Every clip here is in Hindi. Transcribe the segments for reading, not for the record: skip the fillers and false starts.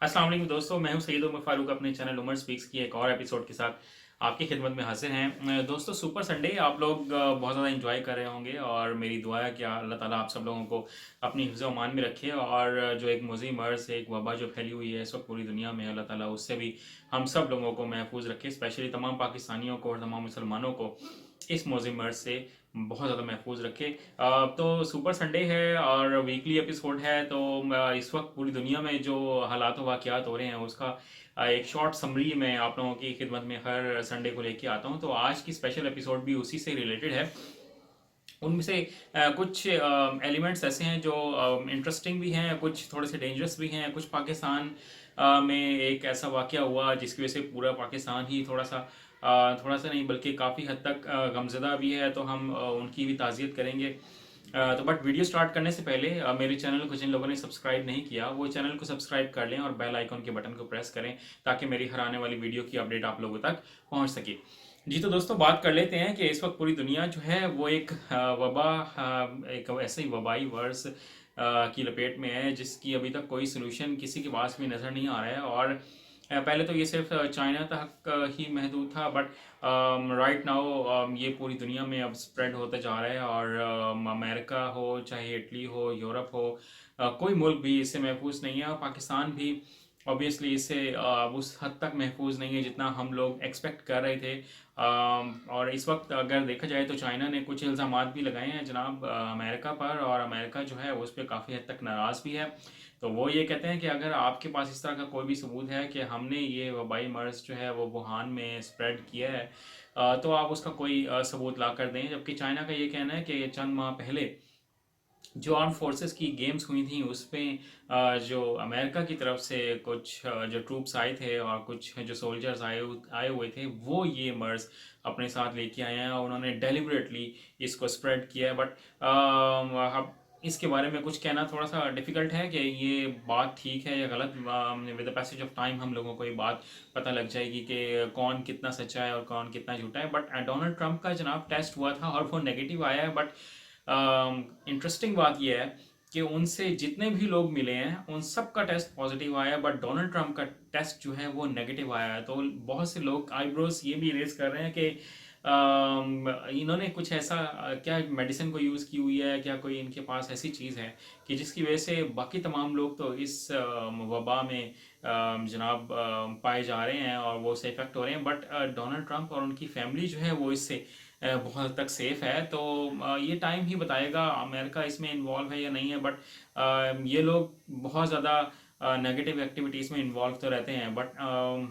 अस्सलाम वालेकुम दोस्तों, मैं हूं सैयद उमर फारूक अपने चैनल उमर स्पीक्स की एक और एपिसोड के साथ आपकी खिदमत में हाजिर हैं। दोस्तों, सुपर संडे आप लोग बहुत ज़्यादा एंजॉय कर रहे होंगे और मेरी दुआ है कि अल्लाह ताला आप सब लोगों को अपनी हिफ्ज़ व अमान में रखे और जो एक मज़ी मर्ज़ एक वबा जो फैली हुई है इस वक्त पूरी दुनिया में, अल्लाह ताला उससे भी हम सब लोगों को महफूज रखे, स्पेशली तमाम पाकिस्तानियों को और तमाम मुसलमानों को इस मौज़ी मर्ज़ से बहुत ज़्यादा महफूज रखे। तो सुपर संडे है और वीकली एपिसोड है, तो इस वक्त पूरी दुनिया में जो हालात वाक़यात हो रहे हैं उसका एक शॉर्ट समरी मैं आप लोगों की खिदमत में हर संडे को लेके आता हूं। तो आज की स्पेशल एपिसोड भी उसी से रिलेटेड है। उनमें से कुछ एलिमेंट्स ऐसे हैं जो इंटरेस्टिंग भी हैं, कुछ थोड़े से डेंजरस भी हैं। कुछ पाकिस्तान में एक ऐसा वाक़या हुआ जिसकी वजह से पूरा पाकिस्तान ही थोड़ा सा नहीं बल्कि काफ़ी हद तक गमज़दा भी है, तो हम उनकी भी ताज़ियत करेंगे। तो बट वीडियो स्टार्ट करने से पहले मेरे चैनल को जिन लोगों ने सब्सक्राइब नहीं किया वो चैनल को सब्सक्राइब कर लें और बेल आइकन के बटन को प्रेस करें ताकि मेरी हर आने वाली वीडियो की अपडेट आप लोगों तक पहुंच सके। जी तो दोस्तों, बात कर लेते हैं कि इस वक्त पूरी दुनिया जो है वो एक वबा, एक ऐसे ही वबाई वर्स की लपेट में है जिसकी अभी तक कोई सोल्यूशन किसी के पास भी नज़र नहीं आ रहा है। और पहले तो ये सिर्फ चाइना तक ही महदूद था, बट राइट नाउ ये पूरी दुनिया में अब स्प्रेड होता जा रहा है और अमेरिका हो चाहे इटली हो यूरोप हो, कोई मुल्क भी इससे महफूज नहीं है और पाकिस्तान भी ऑब्वियसली इससे उस हद तक महफूज नहीं है जितना हम लोग एक्सपेक्ट कर रहे थे। और इस वक्त अगर देखा जाए तो चाइना ने कुछ इल्ज़ामात भी लगाए हैं जनाब अमेरिका पर, और अमेरिका जो है उस पर काफ़ी हद तक नाराज़ भी है। तो वो ये कहते हैं कि अगर आपके पास इस तरह का कोई भी सबूत है कि हमने ये वबाई मर्ज जो है वो वुहान में स्प्रेड किया है, तो आप उसका कोई सबूत ला कर दें। जबकि चाइना का ये कहना है कि चंद माह पहले जो आर्म फोर्सेस की गेम्स हुई थी उसमें जो अमेरिका की तरफ से कुछ जो ट्रूप्स आए थे और कुछ जो सोल्जर्स आए हुए थे वो ये मर्ज अपने साथ लेके आए हैं और उन्होंने डेलिबरेटली इसको स्प्रेड किया है। बट अब इसके बारे में कुछ कहना थोड़ा सा डिफिकल्ट है कि ये बात ठीक है या गलत। With the passage of time हम लोगों को ये बात पता लग जाएगी कि कौन कितना सच्चा है और कौन कितना झूठा है। बट डोनाल्ड ट्रंप का जनाब टेस्ट हुआ था और वो नेगेटिव आया है। बट इंटरेस्टिंग बात यह है कि उनसे जितने भी लोग मिले हैं उन सब का टेस्ट पॉजिटिव आया है, बट डोनाल्ड ट्रंप का टेस्ट जो है वो नेगेटिव आया है। तो बहुत से लोग आईब्रोज ये भी रेज कर रहे हैं कि इन्होंने कुछ ऐसा क्या मेडिसिन को यूज़ की हुई है, क्या कोई इनके पास ऐसी चीज़ है कि जिसकी वजह से बाकी तमाम लोग तो इस वबा में जनाब पाए जा रहे हैं और वो से इफेक्ट हो रहे हैं, बट डोनाल्ड ट्रंप और उनकी फैमिली जो है वो इससे बहुत हद तक सेफ है। तो ये टाइम ही बताएगा अमेरिका इसमें इन्वॉल्व है या नहीं है। बट ये लोग बहुत ज़्यादा नेगेटिव एक्टिविटीज़ में इन्वॉल्व तो रहते हैं, बट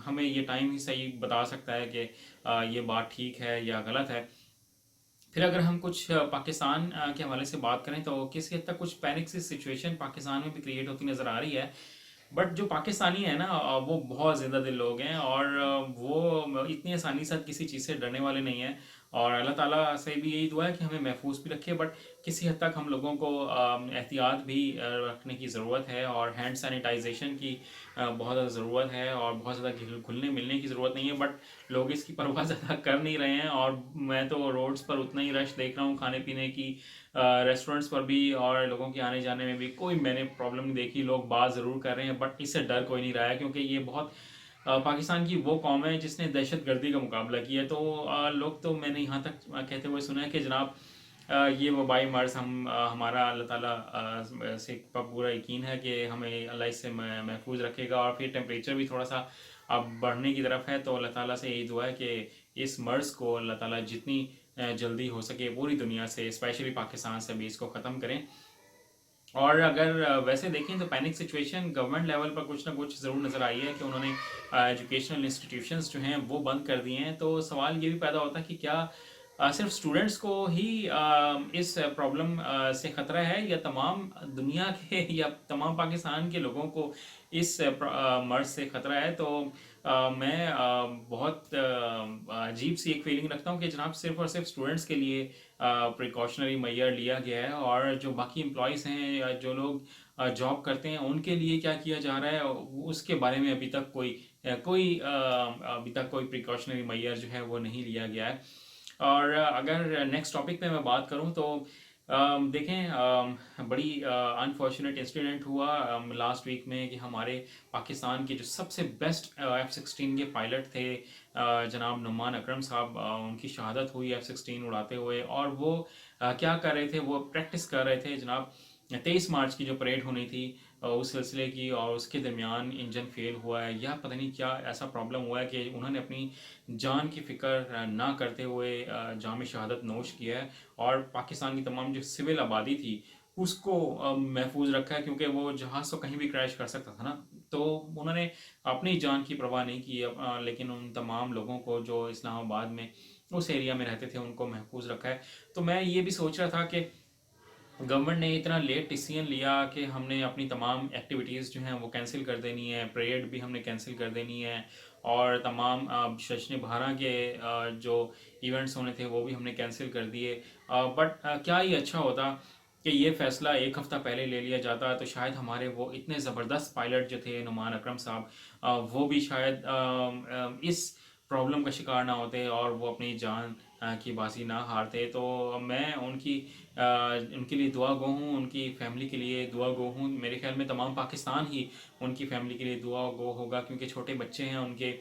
हमें ये टाइम ही सही बता सकता है कि ये बात ठीक है या गलत है। फिर अगर हम कुछ पाकिस्तान के हवाले से बात करें तो किसी हद तक कुछ पैनिक सी सिचुएशन पाकिस्तान में भी क्रिएट होती नज़र आ रही है। बट जो पाकिस्तानी है ना वो बहुत ज़िंदा दिल लोग हैं और वो इतनी आसानी से किसी चीज़ से डरने वाले नहीं हैं। और अल्लाह ताला से भी यही दुआ है कि हमें महफूज भी रखे, बट किसी हद तक हम लोगों को एहतियात भी रखने की ज़रूरत है और हैंड सैनिटाइजेशन की बहुत ज़्यादा ज़रूरत है और बहुत ज़्यादा घुलने मिलने की ज़रूरत नहीं है। बट लोग इसकी परवाह ज़्यादा कर नहीं रहे हैं और मैं तो रोड्स पर उतना ही रश देख रहा हूँ खाने पीने की, रेस्टोरेंट्स पर भी और लोगों के आने जाने में भी कोई मैंने प्रॉब्लम नहीं देखी। लोग बात ज़रूर कर रहे हैं बट इससे डर कोई नहीं रहा है क्योंकि ये बहुत पाकिस्तान की वो कौम है जिसने दहशत गर्दी का मुकाबला किया है। तो लोग तो मैंने यहाँ तक कहते हुए सुना है कि जनाब ये वबाई मर्ज हमारा अल्लाह ताला से पूरा यकीन है कि हमें अल्लाह इससे महफूज रखेगा। और फिर टेम्परेचर भी थोड़ा सा अब बढ़ने की तरफ है, तो अल्लाह ताला से यही दुआ है कि इस मर्ज को अल्लाह ताला जितनी जल्दी हो सके पूरी दुनिया से स्पेशली पाकिस्तान से भी इसको ख़त्म करें। और अगर वैसे देखें तो पैनिक सिचुएशन गवर्नमेंट लेवल पर कुछ ना कुछ ज़रूर नज़र आई है कि उन्होंने एजुकेशनल इंस्टीट्यूशंस जो हैं वो बंद कर दिए हैं। तो सवाल ये भी पैदा होता है कि क्या सिर्फ स्टूडेंट्स को ही इस प्रॉब्लम से ख़तरा है या तमाम दुनिया के या तमाम पाकिस्तान के लोगों को इस मर्ज से ख़तरा है। तो मैं बहुत अजीब सी एक फीलिंग रखता हूँ कि जनाब सिर्फ और सिर्फ स्टूडेंट्स के लिए प्रिकॉशनरी मैयर लिया गया है और जो बाकी एम्प्लॉयज़ हैं या जो लोग जॉब करते हैं उनके लिए क्या किया जा रहा है उसके बारे में अभी तक अभी तक कोई प्रिकॉशनरी मैयर जो है वो नहीं लिया गया है। और अगर नेक्स्ट टॉपिक पे मैं बात करूं तो देखें, बड़ी अनफॉर्चुनेट इंसिडेंट हुआ लास्ट वीक में कि हमारे पाकिस्तान के जो सबसे बेस्ट F-16 के पायलट थे, जनाब नुमान अकरम साहब, उनकी शहादत हुई F-16 उड़ाते हुए। और वो क्या कर रहे थे, वो प्रैक्टिस कर रहे थे जनाब। 23 मार्च की जो परेड होनी थी उस सिलसिले की, और उसके दरमियान इंजन फेल हुआ है या पता नहीं क्या ऐसा प्रॉब्लम हुआ है कि उन्होंने अपनी जान की फ़िक्र ना करते हुए जाम शहादत नोश किया है। और पाकिस्तान की तमाम जो सिविल आबादी थी उसको महफूज रखा है, क्योंकि वो जहाज़ तो कहीं भी क्रैश कर सकता था ना। तो उन्होंने अपनी जान की परवाह नहीं की, लेकिन उन तमाम लोगों को जो इस्लामाबाद में उस एरिया में रहते थे उनको महफूज रखा है। तो मैं ये भी सोच रहा था कि गवर्नमेंट ने इतना लेट डिसीजन लिया कि हमने अपनी तमाम एक्टिविटीज़ जो हैं वो कैंसिल कर देनी है, परेड भी हमने कैंसिल कर देनी है, और तमाम जश्न बहारा के जो इवेंट्स होने थे वो भी हमने कैंसिल कर दिए। बट क्या ही अच्छा होता कि ये फैसला एक हफ़्ता पहले ले लिया जाता, तो शायद हमारे वो इतने ज़बरदस्त पायलट जो थे नुमान अकरम साहब, वो भी शायद इस प्रॉब्लम का शिकार ना होते और वो अपनी जान की बाजी ना हारते। तो मैं उनके लिए दुआ गो हूँ, उनकी फैमिली के लिए दुआ गो हूँ। मेरे ख्याल में तमाम पाकिस्तान ही उनकी फैमिली के लिए दुआ गो होगा, क्योंकि छोटे बच्चे हैं उनके।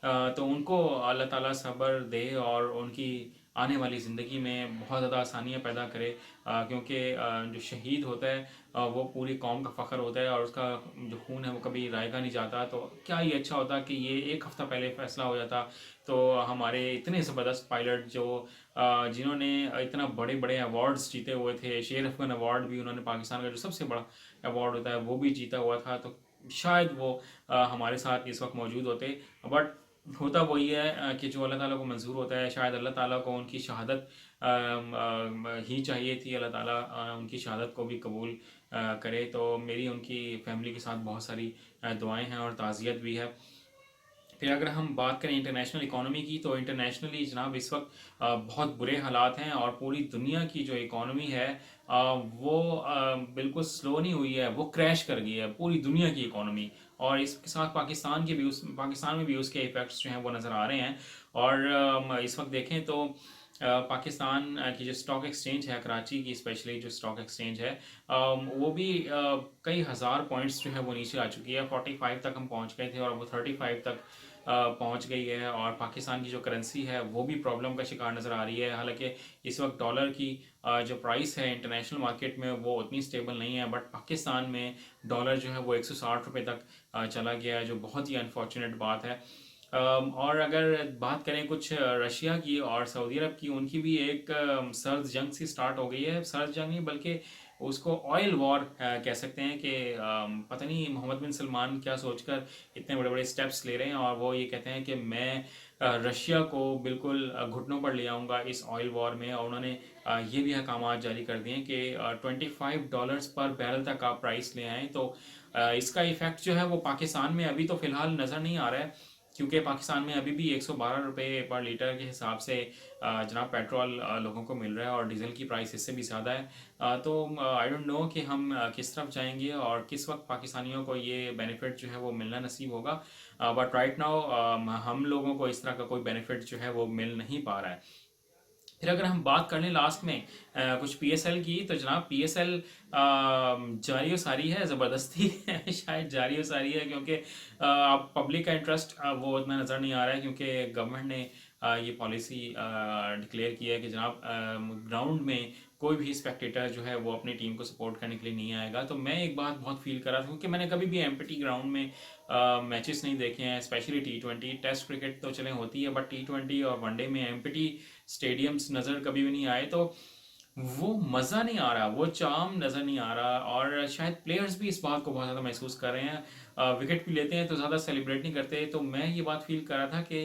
तो उनको अल्लाह ताला सब्र दे और उनकी आने वाली ज़िंदगी में बहुत ज़्यादा आसानियाँ पैदा करे, क्योंकि जो शहीद होता है वो पूरी कौम का फ़ख्र होता है, और उसका जो खून है वो कभी रायगा नहीं जाता। तो क्या ही अच्छा होता कि ये एक हफ़्ता पहले फ़ैसला हो जाता, तो हमारे इतने ज़बरदस्त पायलट जो जिन्होंने इतना बड़े बड़े अवार्ड्स जीते हुए थे, शेर अफगन अवार्ड भी उन्होंने, पाकिस्तान का जो सबसे बड़ा अवार्ड होता है वो भी जीता हुआ था, तो शायद वो हमारे साथ इस वक्त मौजूद होते। बट होता वही है कि जो अल्लाह ताला को मंजूर होता है, शायद अल्लाह ताला को उनकी शहादत ही चाहिए थी। अल्लाह ताला उनकी शहादत को भी कबूल करे। तो मेरी उनकी फैमिली के साथ बहुत सारी दुआएं हैं और ताज़ियत भी है। फिर अगर हम बात करें इंटरनेशनल इकोनॉमी की, तो इंटरनेशनली जनाब इस वक्त बहुत बुरे हालात हैं, और पूरी दुनिया की जो इकोनॉमी है वो बिल्कुल स्लो नहीं हुई है, वो क्रैश कर गई है पूरी दुनिया की इकोनॉमी। और इसके साथ पाकिस्तान में भी उसके इफेक्ट्स जो हैं वो नज़र आ रहे हैं। और इस वक्त देखें तो पाकिस्तान की जो स्टॉक एक्सचेंज है कराची की, स्पेशली जो स्टॉक एक्सचेंज है, वो भी कई हज़ार पॉइंट्स जो है वो नीचे आ चुकी है। 45 तक हम पहुंच गए थे और वो 35 तक पहुंच गई है। और पाकिस्तान की जो करेंसी है वो भी प्रॉब्लम का शिकार नज़र आ रही है। हालांकि इस वक्त डॉलर की जो प्राइस है इंटरनेशनल मार्केट में वो उतनी स्टेबल नहीं है, बट पाकिस्तान में डॉलर जो है वो 160 रुपये तक चला गया है, जो बहुत ही अनफॉर्चुनेट बात है। और अगर बात करें कुछ रशिया की और सऊदी अरब की, उनकी भी एक सर्द जंग सी स्टार्ट हो गई है। सर्द जंग नहीं बल्कि उसको ऑयल वॉर कह सकते हैं कि पता नहीं मोहम्मद बिन सलमान क्या सोचकर इतने बड़े बड़े स्टेप्स ले रहे हैं, और वो ये कहते हैं कि मैं रशिया को बिल्कुल घुटनों पर ले आऊँगा इस ऑयल वॉर में। और उन्होंने ये भी अहकाम जारी कर दिए कि $25 पर बैरल तक आप प्राइस ले आएँ। तो इसका इफेक्ट जो है वो पाकिस्तान में अभी तो फ़िलहाल नज़र नहीं आ रहा है, क्योंकि पाकिस्तान में अभी भी 112 रुपये पर लीटर के हिसाब से जनाब पेट्रोल लोगों को मिल रहा है, और डीजल की प्राइस इससे भी ज़्यादा है। तो आई डोंट नो कि हम किस तरफ जाएंगे और किस वक्त पाकिस्तानियों को ये बेनिफिट जो है वो मिलना नसीब होगा। बट राइट नाउ हम लोगों को इस तरह का कोई बेनिफिट जो है वो मिल नहीं पा रहा है। फिर अगर हम बात कर लें लास्ट में कुछ पीएसएल की, तो जनाब पीएसएल जारी सारी है, ज़बरदस्ती शायद जारी सारी है, क्योंकि पब्लिक का इंटरेस्ट वो उतना नज़र नहीं आ रहा है, क्योंकि गवर्नमेंट ने ये पॉलिसी डिक्लेयर की है कि जनाब ग्राउंड में कोई भी स्पेक्टेटर जो है वो अपनी टीम को सपोर्ट करने के लिए नहीं आएगा। तो मैं एक बात बहुत फील कर रहा था, क्योंकि मैंने कभी भी एम्प्टी ग्राउंड में मैचेस नहीं देखे हैं, स्पेशली T20। टेस्ट क्रिकेट तो चले होती है, बट T20 और वनडे में एम्प्टी स्टेडियम्स नज़र कभी भी नहीं आए। तो वो मज़ा नहीं आ रहा, वो चार्म नज़र नहीं आ रहा, और शायद प्लेयर्स भी इस बात को बहुत ज़्यादा महसूस कर रहे हैं। विकेट भी लेते हैं तो ज़्यादा सेलिब्रेट नहीं करते। तो मैं ये बात फील कर रहा था कि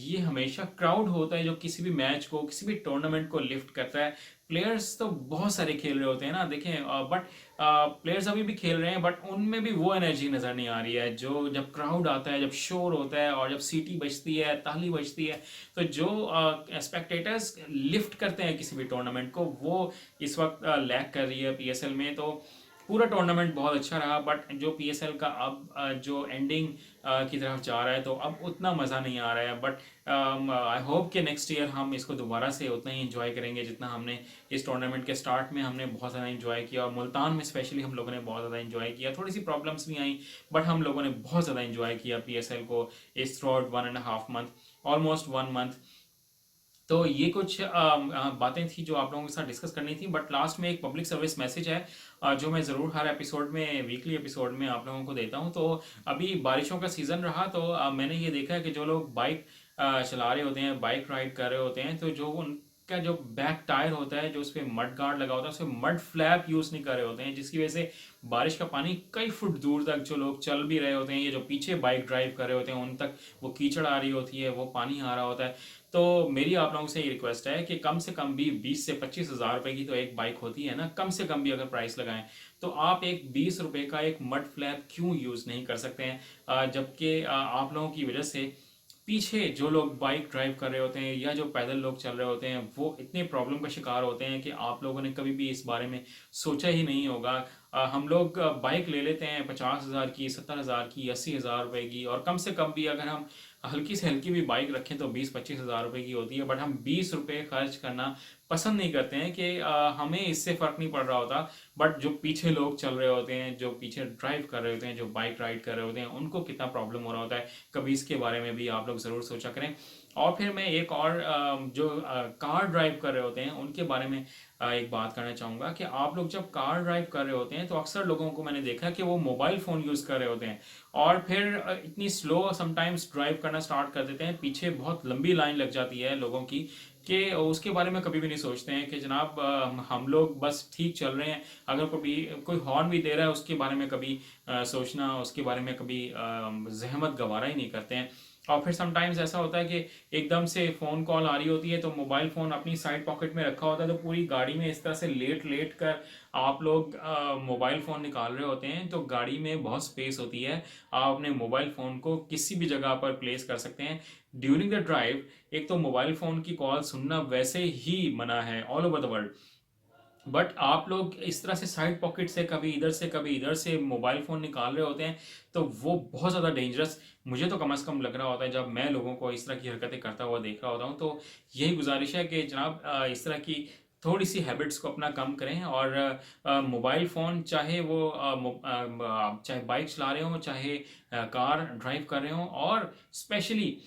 ये हमेशा क्राउड होता है जो किसी भी मैच को, किसी भी टूर्नामेंट को लिफ्ट करता है। प्लेयर्स तो बहुत सारे खेल रहे होते हैं ना, देखें, बट प्लेयर्स अभी भी खेल रहे हैं, बट उनमें भी वो एनर्जी नज़र नहीं आ रही है जो जब क्राउड आता है, जब शोर होता है, और जब सीटी बजती है, ताली बजती है, तो जो स्पेक्टेटर्स लिफ्ट करते हैं किसी भी टूर्नामेंट को, वो इस वक्त लैग कर रही है पीएसएल में। तो पूरा टूर्नामेंट बहुत अच्छा रहा, बट जो पीएसएल का अब जो एंडिंग की तरफ जा रहा है तो अब उतना मज़ा नहीं आ रहा है। बट आई होप कि नेक्स्ट ईयर हम इसको दोबारा से उतना ही इंजॉय करेंगे जितना हमने इस टूर्नामेंट के स्टार्ट में हमने बहुत ज़्यादा इंजॉय किया, और मुल्तान में स्पेशली हम लोगों ने बहुत ज़्यादा इंजॉय किया। थोड़ी सी प्रॉब्लम्स भी आई, बट हम लोगों ने बहुत ज़्यादा इंजॉय किया पीएसएल को इस through out 1.5 month, almost 1 month. तो ये कुछ बातें थी जो आप लोगों के साथ डिस्कस करनी थी। बट लास्ट में एक पब्लिक सर्विस मैसेज है जो मैं ज़रूर हर एपिसोड में, वीकली एपिसोड में आप लोगों को देता हूँ। तो अभी बारिशों का सीज़न रहा, तो मैंने ये देखा है कि जो लोग बाइक चला रहे होते हैं, बाइक राइड कर रहे होते हैं, तो जो उनका जो बैक टायर होता है, जो उस पर मड गार्ड लगा होता है, उसमें मड फ्लैप यूज़ नहीं कर रहे होते हैं, जिसकी वजह से बारिश का पानी कई फुट दूर तक जो लोग चल भी रहे होते हैं, ये जो पीछे बाइक ड्राइव कर रहे होते हैं, उन तक वो कीचड़ आ रही होती है, वो पानी आ रहा होता है। तो मेरी आप लोगों से ये रिक्वेस्ट है कि कम से कम भी 20 से 25 हज़ार रुपए की तो एक बाइक होती है ना, कम से कम भी अगर प्राइस लगाएं तो आप एक 20 रुपए का एक मड फ्लैप क्यों यूज़ नहीं कर सकते हैं? जबकि आप लोगों की वजह से पीछे जो लोग बाइक ड्राइव कर रहे होते हैं या जो पैदल लोग चल रहे होते हैं, वो इतने प्रॉब्लम का शिकार होते हैं कि आप लोगों ने कभी भी इस बारे में सोचा ही नहीं होगा। हम लोग बाइक ले लेते हैं 50 हज़ार की, 70 हज़ार की, 80 हज़ार रुपए की, और कम से कम भी अगर हम हल्की से हल्की भी बाइक रखें तो 20-25 हज़ार रुपए की होती है। बट हम 20 रुपए खर्च करना पसंद नहीं करते हैं कि हमें इससे फ़र्क नहीं पड़ रहा होता, बट जो पीछे लोग चल रहे होते हैं, जो पीछे ड्राइव कर रहे होते हैं, जो बाइक राइड कर रहे होते हैं, उनको कितना प्रॉब्लम हो रहा होता है। कभी इसके बारे में भी आप लोग ज़रूर सोचा करें। और फिर मैं एक और जो कार ड्राइव कर रहे होते हैं उनके बारे में एक बात करना चाहूँगा कि आप लोग जब कार ड्राइव कर रहे होते हैं तो अक्सर लोगों को मैंने देखा कि वो मोबाइल फ़ोन यूज़ कर रहे होते हैं, और फिर इतनी स्लो समटाइम्स ड्राइव करना स्टार्ट कर देते हैं, पीछे बहुत लंबी लाइन लग जाती है लोगों की, कि उसके बारे में कभी भी नहीं सोचते हैं कि जनाब हम लोग बस ठीक चल रहे हैं। अगर कभी कोई हॉर्न भी दे रहा है उसके बारे में कभी सोचना, उसके बारे में कभी जहमत गवारा ही नहीं करते हैं। और फिर समटाइम्स ऐसा होता है कि एकदम से फ़ोन कॉल आ रही होती है तो मोबाइल फ़ोन अपनी साइड पॉकेट में रखा होता है, तो पूरी गाड़ी में इस तरह से लेट लेट कर आप लोग मोबाइल फ़ोन निकाल रहे होते हैं, तो गाड़ी में बहुत स्पेस होती है। आप अपने मोबाइल फ़ोन को किसी भी जगह पर प्लेस कर सकते हैं ड्यूरिंग द ड्राइव। एक तो मोबाइल फ़ोन की कॉल सुनना वैसे ही मना है all over the world, but आप लोग इस तरह से साइड पॉकेट से कभी इधर से कभी इधर से मोबाइल फ़ोन निकाल रहे होते हैं, तो वो बहुत ज़्यादा डेंजरस मुझे तो कम से कम लग रहा होता है जब मैं लोगों को इस तरह की हरकतें करता हुआ देख रहा होता हूँ। तो यही गुजारिश है कि जनाब इस तरह की थोड़ी सी हैबिट्स को अपना कम करें, और मोबाइल फ़ोन चाहे वो आप चाहे बाइक चला रहे हो, चाहे कार ड्राइव कर रहे हो, और स्पेशली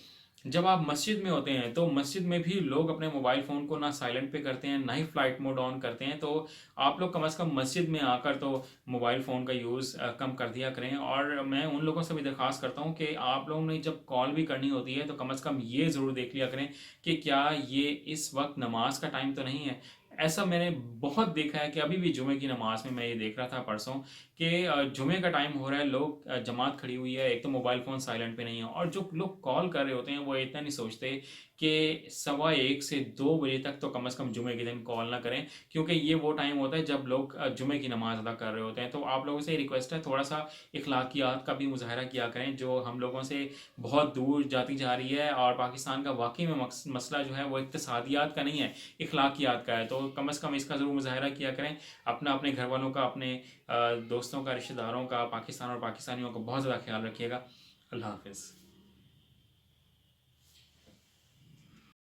जब आप मस्जिद में होते हैं तो मस्जिद में भी लोग अपने मोबाइल फ़ोन को ना साइलेंट पे करते हैं, ना ही फ्लाइट मोड ऑन करते हैं। तो आप लोग कम से कम मस्जिद में आकर तो मोबाइल फ़ोन का यूज़ कम कर दिया करें। और मैं उन लोगों से भी दरख्वास्त करता हूँ कि आप लोगों ने जब कॉल भी करनी होती है तो कम से कम ये ज़रूर देख लिया करें कि क्या ये इस वक्त नमाज का टाइम तो नहीं है। ऐसा मैंने बहुत देखा है कि अभी भी जुमे की नमाज में मैं ये देख रहा था परसों कि जुमे का टाइम हो रहा है, लोग जमात खड़ी हुई है, एक तो मोबाइल फ़ोन साइलेंट पे नहीं है, और जो लोग कॉल कर रहे होते हैं वो इतना नहीं सोचते कि 1:15 से 2 बजे तक तो कम से कम जुमे के दिन कॉल ना करें, क्योंकि ये वो टाइम होता है जब लोग जुमे की नमाज अदा कर रहे होते हैं। तो आप लोगों से रिक्वेस्ट है, थोड़ा सा इखलाकियात का भी मुजाहरा किया करें, जो हम लोगों से बहुत दूर जाती जा रही है। और पाकिस्तान का वाकई में मसला जो है वो इक्तिसादियात का नहीं है, इखलाकियात का है। तो कम से कम इसका ज़रूर मुजाहरा किया करें। अपना, अपने घर वालों का, अपने दोस्तों का, रिश्तेदारों का, पाकिस्तान और पाकिस्तानियों का बहुत ज़्यादा ख्याल रखिएगा। अल्लाह हाफिज़।